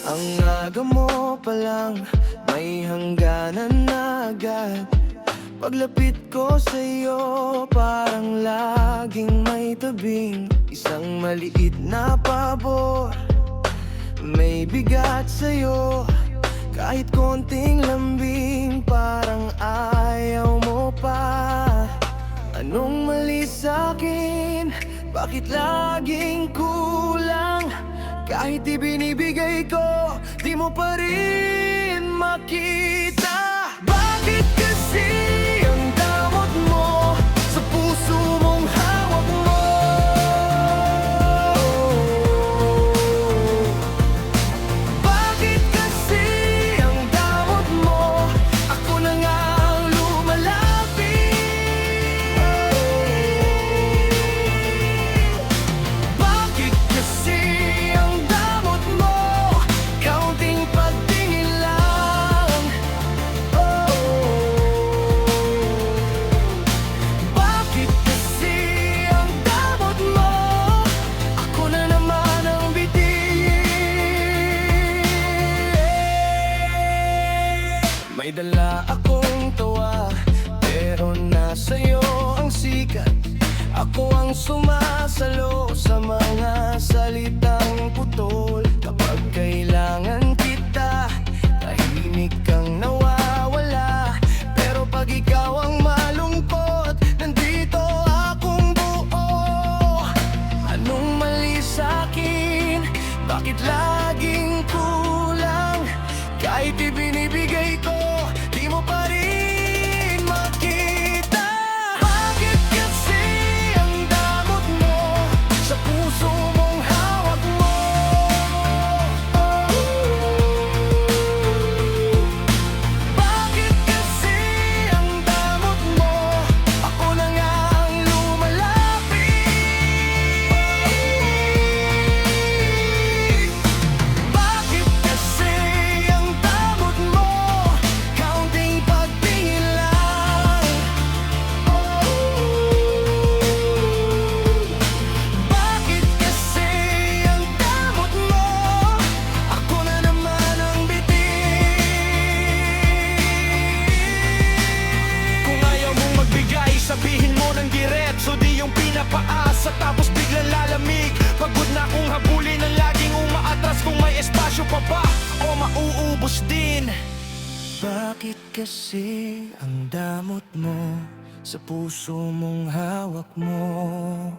Ang aga mo palang may hangganan na agad. Paglapit ko sa'yo, parang laging may tabing isang maliit na pabor. May bigat sa'yo, kahit konting lambing, parang ayaw mo pa. Anong mali sa'kin? Bakit laging kulang? Kahit ibinibigay ko, di mo pa rin makita. Bakit kasi ang damot mo sa puso mong hawak mo? Bakit kasi ang damot mo? Ako na nga ang lumalapit. Bakit kasi ang damot mo? Kaunting pagtingin lang. Bakit kasi ang damot mo? Ako na naman ang bitin. May dala akong tawa, pero nasa'yo ang sikat. Ako ang sumasalo sa mga salitang putol. Kapag kailangan kita, tahimik kang nawawala. Pero pag ikaw ang malungkot, nandito akong buo. Anong mali sa'kin? Bakit laging kulang? Kahit ibinibigay ko, di mo pa rin makita. Bakit kasi ang damot mo sa puso mong hawak mo? Bakit kasi ang damot mo? Ako na nga ang lumalapit. Bakit kasi ang damot mo? Kaunting pagtingin lang. Bakit kasi ang damot mo? Ako na naman ang bitin. Kung ayaw mong magbigay, sabihin mo ng diretso, di yung pinapaasa tapos biglang lalamig. Pagod na akong habulin ang laging umaatras. Kung may espasyo pa ba o mauubos din. Bakit kasi ang damot mo sa puso mong hawak mo?